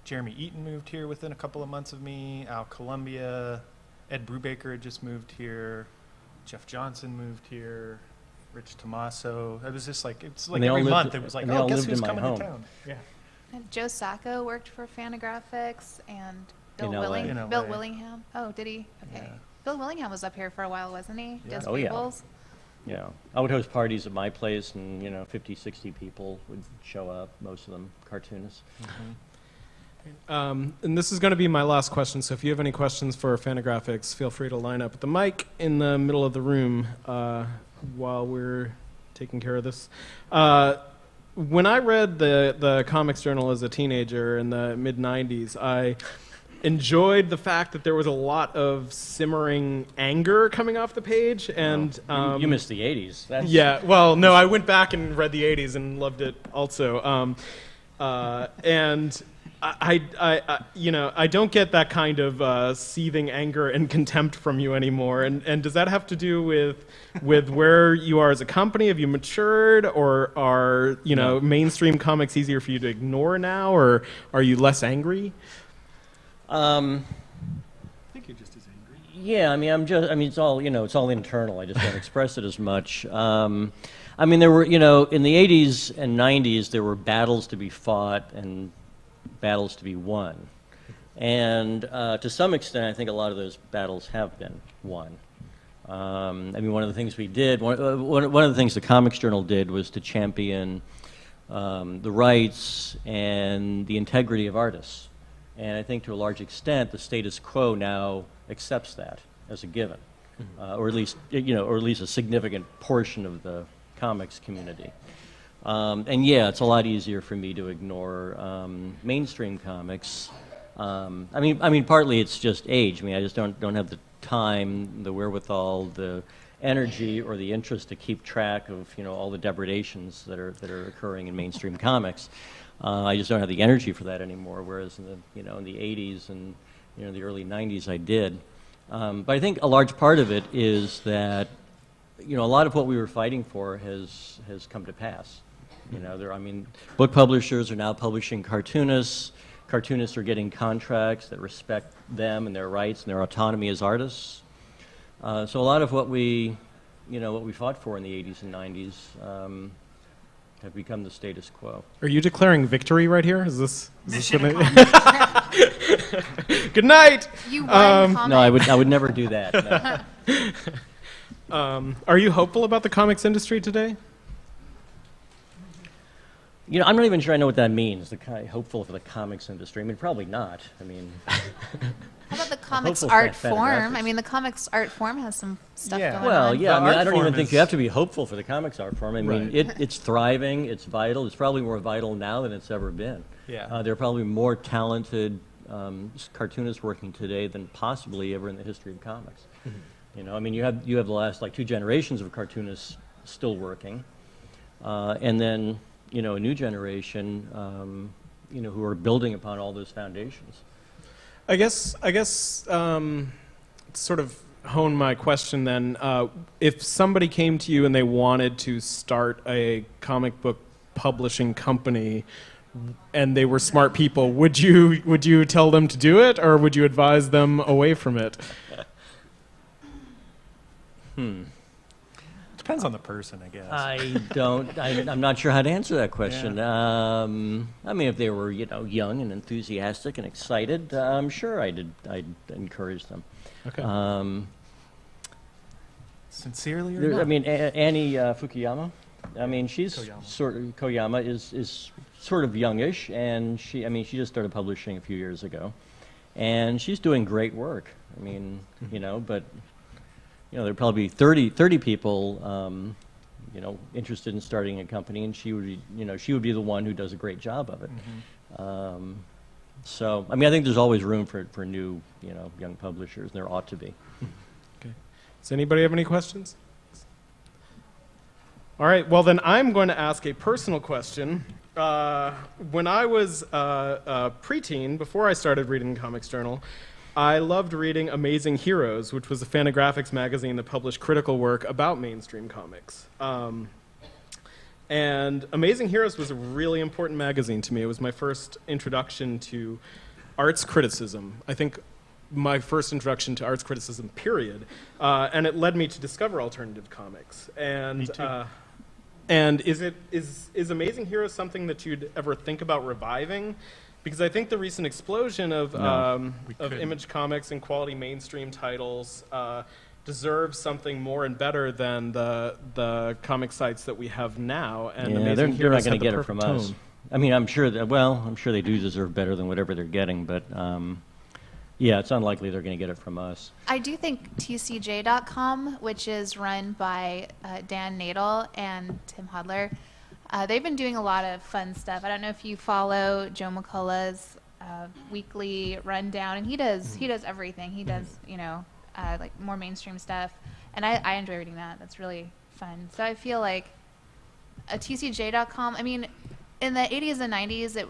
Speaker 7: Jeremy Eaton moved here within a couple of months of me, Al Columbia, Ed Brubaker had just moved here, Jeff Johnson moved here, Rich Tommaso. It was just it's like every month it was like, oh, guess who's coming to town? Yeah.
Speaker 9: And Joe Sacco worked for Fantagraphics, and Bill
Speaker 8: In LA.
Speaker 9: Bill Willingham. Oh, did he? Okay.
Speaker 7: Yeah.
Speaker 9: Bill Willingham was up here for a while, wasn't he?
Speaker 7: Yeah.
Speaker 9: Des
Speaker 8: Oh, yeah.
Speaker 9: Peebles?
Speaker 8: Yeah. I would host parties at my place, and 50, 60 people would show up, most of them cartoonists.
Speaker 6: And this is going to be my last question, so if you have any questions for Fantagraphics, feel free to line up at the mic in the middle of the room while we're taking care of this. When I read the Comics Journal as a teenager in the mid-'90s, I enjoyed the fact that there was a lot of simmering anger coming off the page. And
Speaker 8: you missed the 80s.
Speaker 6: Yeah, well, no, I went back and read the 80s and loved it also. And I don't get that kind of seething anger and contempt from you anymore. And does that have to do with where you are as a company? Have you matured, or are mainstream comics easier for you to ignore now, or are you less angry?
Speaker 7: I think you're just as angry.
Speaker 8: Yeah, it's all it's all internal. I just don't express it as much. There were in the 80s and 90s there were battles to be fought and battles to be won, and to some extent I think a lot of those battles have been won. One of the things we did, one of the things the Comics Journal did was to champion the rights and the integrity of artists, and I think to a large extent the status quo now accepts that as a given, or at least a significant portion of the comics community. And yeah, it's a lot easier for me to ignore mainstream comics. Partly it's just age. I just don't have the time, the wherewithal, the energy, or the interest to keep track of all the depredations that are occurring in mainstream comics. I just don't have the energy for that anymore. Whereas in the in the 80s and the early 90s, I did. But I think a large part of it is that a lot of what we were fighting for has come to pass. Book publishers are now publishing cartoonists. Cartoonists are getting contracts that respect them and their rights and their autonomy as artists. So a lot of what we fought for in the 80s and 90s have become the status quo.
Speaker 6: Are you declaring victory right here? Is this Good night.
Speaker 9: You won
Speaker 8: No, I would never do that. No.
Speaker 6: Are you hopeful about the comics industry today?
Speaker 8: I'm not even sure I know what that means. Hopeful for the comics industry. Probably not.
Speaker 9: How about the comics
Speaker 8: hopeful
Speaker 9: art
Speaker 8: for
Speaker 9: form?
Speaker 8: Fantagraphics.
Speaker 9: The comics art form has some stuff
Speaker 7: Yeah.
Speaker 9: going
Speaker 8: Well,
Speaker 9: on.
Speaker 8: yeah. I don't even
Speaker 7: form
Speaker 8: think
Speaker 7: is-
Speaker 8: you have to be hopeful for the comics art form.
Speaker 7: Right.
Speaker 8: It's thriving. It's vital. It's probably more vital now than it's ever been.
Speaker 7: Yeah.
Speaker 8: There are probably more talented cartoonists working today than possibly ever in the history of comics. You have the last 2 generations of cartoonists still working, and then a new generation who are building upon all those foundations.
Speaker 6: I guess sort of hone my question then. If somebody came to you and they wanted to start a comic book publishing company, and they were smart people, would you tell them to do it, or would you advise them away from it?
Speaker 7: Depends on the person, I guess.
Speaker 8: I'm not sure how to answer that question. If they were, young and enthusiastic and excited, I'm sure I'd encourage them.
Speaker 6: Okay.
Speaker 7: Sincerely or not?
Speaker 8: Annie Fukuyama. She's
Speaker 7: Koyama.
Speaker 8: Koyama is sort of youngish, and she just started publishing a few years ago, and she's doing great work. But there are probably 30 people, interested in starting a company, and she would be the one who does a great job of it. So, I think there's always room for new, young publishers, and there ought to be.
Speaker 6: Okay. Does anybody have any questions? All right. Well, then I'm going to ask a personal question. When I was a preteen, before I started reading the Comics Journal, I loved reading Amazing Heroes, which was a Fantagraphics magazine that published critical work about mainstream comics. And Amazing Heroes was a really important magazine to me. It was my first introduction to arts criticism. I think my first introduction to arts criticism, period. And it led me to discover alternative comics. And
Speaker 7: Me too.
Speaker 6: And is Amazing Heroes something that you'd ever think about reviving? Because I think the recent explosion of
Speaker 7: couldn't.
Speaker 6: Image Comics and quality mainstream titles deserves something more and better than the comic sites that we have now. And
Speaker 8: Yeah,
Speaker 6: Amazing
Speaker 8: they're
Speaker 6: Heroes
Speaker 8: not going
Speaker 6: had
Speaker 8: to get
Speaker 6: the
Speaker 8: it from
Speaker 6: perfect
Speaker 8: us.
Speaker 6: tone.
Speaker 8: I'm sure they do deserve better than whatever they're getting, but yeah, it's unlikely they're going to get it from us.
Speaker 9: I do think TCJ.com, which is run by Dan Nadel and Tim Hodler, they've been doing a lot of fun stuff. I don't know if you follow Joe McCullough's weekly rundown, and he does everything. He does more mainstream stuff, and I enjoy reading that. That's really fun. So I feel like a TCJ.com. In the 80s and 90s,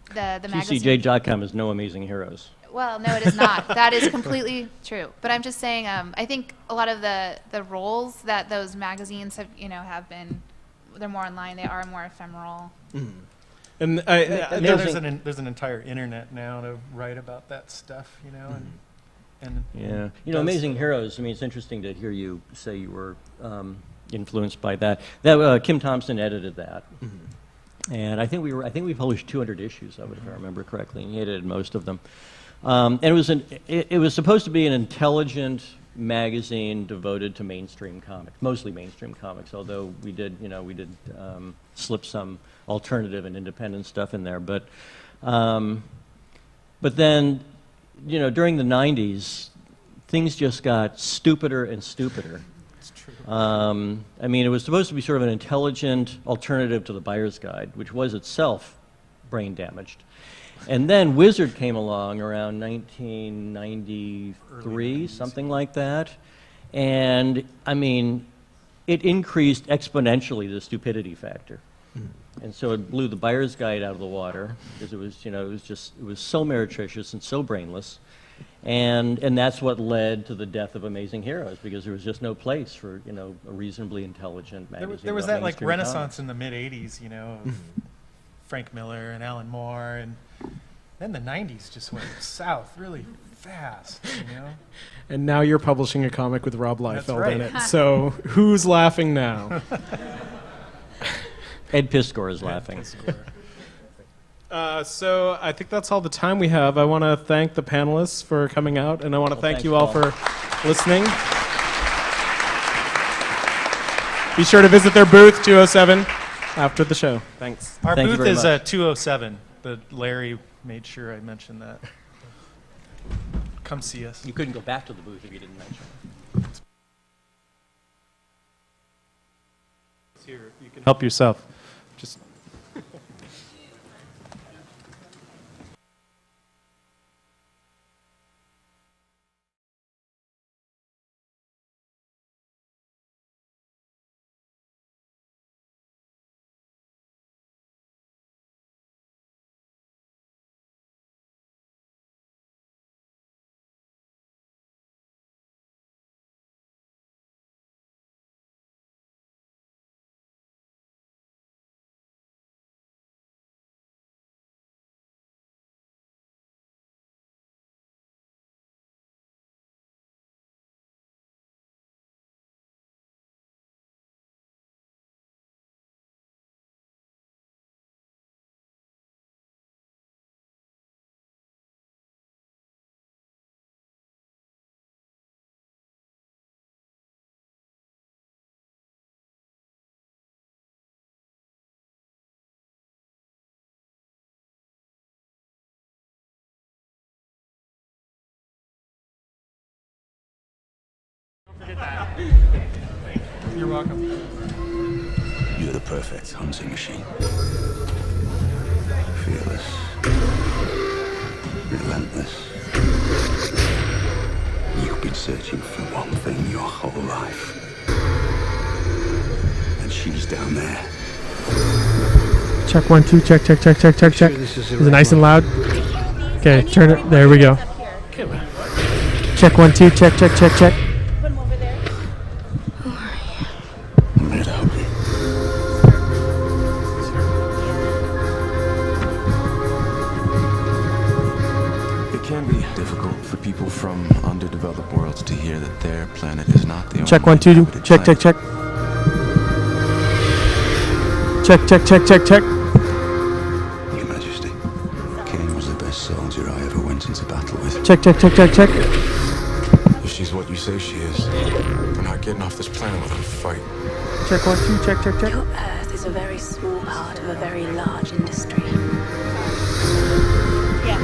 Speaker 9: the magazine.
Speaker 8: QCJ.com is no amazing heroes.
Speaker 9: Well, no, it is not. That is completely true. But I'm just saying, I think a lot of the roles that those magazines have, have been, they're more online. They are more ephemeral.
Speaker 6: And
Speaker 7: there's an entire internet now to write about that stuff, and
Speaker 8: yeah, Amazing Heroes. I mean, it's interesting to hear you say you were influenced by that. Kim Thompson edited that, and I think we published 200 issues of it, if I remember correctly, and he edited most of them. And it was supposed to be an intelligent magazine devoted to mainstream comics, mostly mainstream comics. Although we did slip some alternative and independent stuff in there. But then, during the '90s, things just got stupider and stupider.
Speaker 7: it's true.
Speaker 8: I mean, it was supposed to be sort of an intelligent alternative to the Buyer's Guide, which was itself brain damaged. And then Wizard came along around 1993, something like that. And, I mean, it increased exponentially the stupidity factor. And so it blew the Buyer's Guide out of the water because it was, it was so meretricious and so brainless. And that's what led to the death of Amazing Heroes, because there was just no place for, a reasonably intelligent magazine.
Speaker 7: There was
Speaker 8: about
Speaker 7: that
Speaker 8: mainstream
Speaker 7: renaissance
Speaker 8: comics.
Speaker 7: in the mid-'80s, of Frank Miller and Alan Moore, and then the '90s just went south really fast,
Speaker 6: And now you're publishing a comic with Rob Liefeld
Speaker 7: right.
Speaker 6: in it. So who's laughing now?
Speaker 8: Ed Piskor is laughing.
Speaker 6: So I think that's all the time we have. I want to thank the panelists for coming out, and I want to thank
Speaker 8: thanks,
Speaker 6: you all
Speaker 8: Paul.
Speaker 6: for listening. Be sure to visit their booth, 207, after the show. Thanks.
Speaker 7: Our
Speaker 8: Thank you
Speaker 7: booth
Speaker 8: very
Speaker 7: is
Speaker 8: much.
Speaker 7: 207. Larry made sure I mentioned that. Come see us.
Speaker 8: You couldn't go back to the booth if you didn't mention it.
Speaker 7: Here, you can help yourself. Just you're welcome.
Speaker 10: You're the perfect hunting machine. Fearless. Relentless. You've been searching for one thing your whole life. And she's down there.
Speaker 6: Check 1, 2, check. Is it nice and loud? Okay, turn it. There we go. Check 1, 2, check.
Speaker 5: Put them over there.
Speaker 10: I'm here to help you. It can be difficult for people from underdeveloped worlds to hear that their planet is not the only
Speaker 6: Check 1, 2,
Speaker 10: inhabited
Speaker 6: check.
Speaker 10: planet. Check. Your Majesty, Kane was the best soldier I ever went into battle with.
Speaker 6: Check.
Speaker 10: If she's what you say she is, I'm not getting off this planet without a fight.
Speaker 6: Check 1, 2, check.
Speaker 3: Your Earth is a very small part of a very large industry.
Speaker 5: Yeah.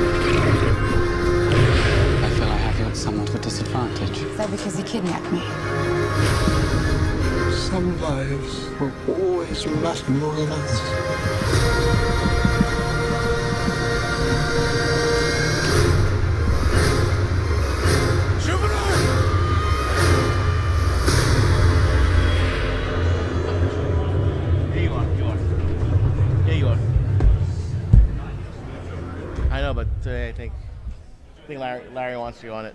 Speaker 11: I feel I have you at somewhat of a disadvantage.
Speaker 3: Is that because he kidnapped me?
Speaker 4: Some lives will always matter more than others.
Speaker 12: think Larry wants you on it.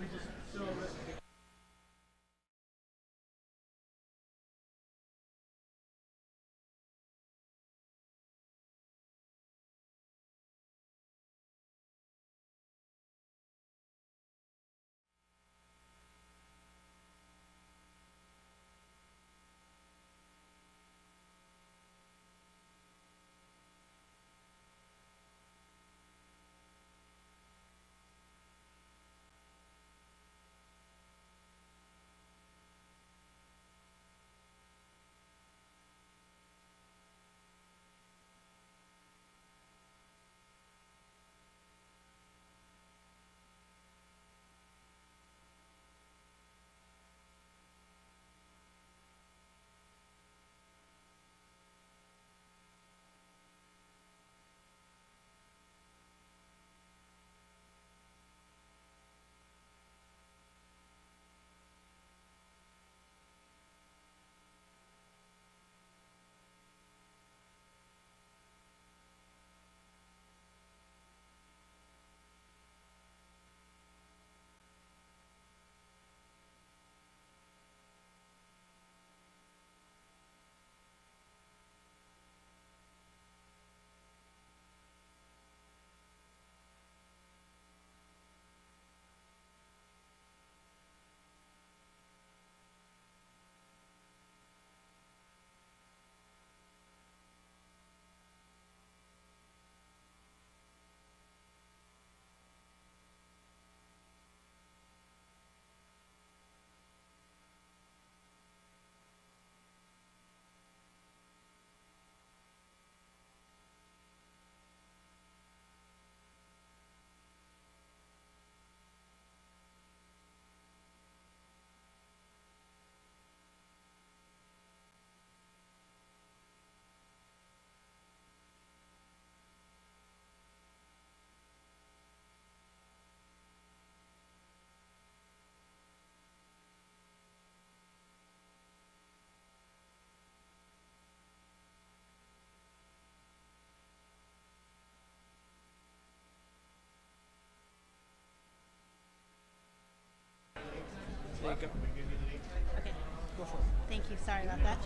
Speaker 5: Thank you. Sorry about that.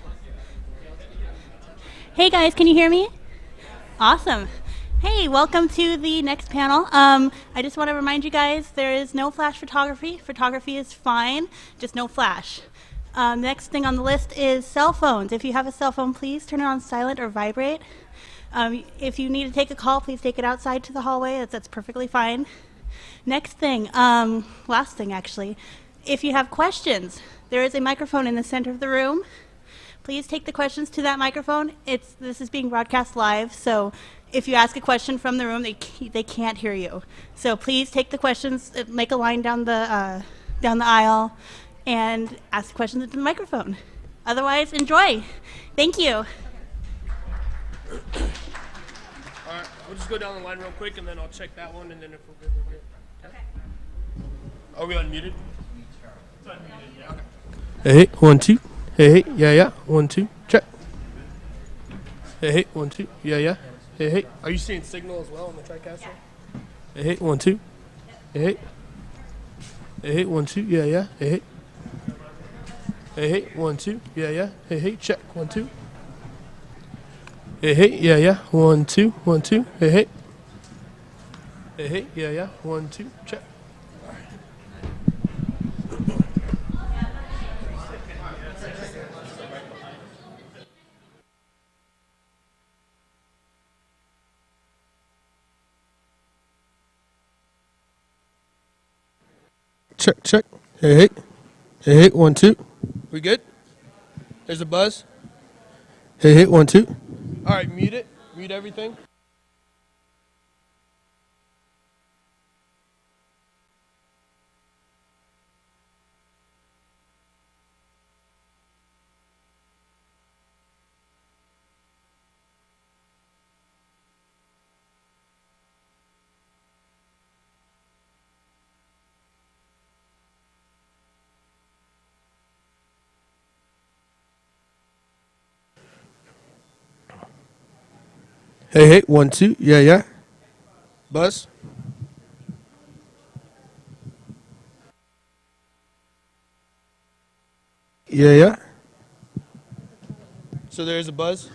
Speaker 5: Hey guys, can you hear me? Awesome. Hey, welcome to the next panel. I just want to remind you guys there is no flash photography. Photography is fine, just no flash. Next thing on the list is cell phones. If you have a cell phone, please turn it on silent or vibrate. If you need to take a call, please take it outside to the hallway. That's perfectly fine. Next thing, last thing actually, if you have questions, there is a microphone in the center of the room. Please take the questions to that microphone. This is being broadcast live, so if you ask a question from the room, they can't hear you. So please take the questions, make a line down the aisle, and ask questions into the microphone. Otherwise, enjoy. Thank you.
Speaker 13: All right, we'll just go down the line real quick, and then I'll check that one, and then if we're good, we're good. Okay. Are we unmuted? It's unmuted, yeah. Okay.
Speaker 14: Hey, 1, 2. Hey, yeah. 1, 2. Check. Hey, 1, 2. Yeah. Hey.
Speaker 13: Are you seeing signal as well on the TriCaster?
Speaker 14: Yeah. Hey, 1, 2. Hey. Hey, 1, 2. Yeah. Hey. Hey, 1, 2. Yeah. Hey. Check. 1, 2. Hey, yeah. 1, 2. 1, 2. Hey. Hey, yeah. 1, 2. Check. Check. Hey. 1, 2. We good? There's a buzz. Hey, 1, 2. All right, mute it. Mute everything. Hey, 1, 2. Yeah. Buzz. Yeah, yeah. So there is a buzz?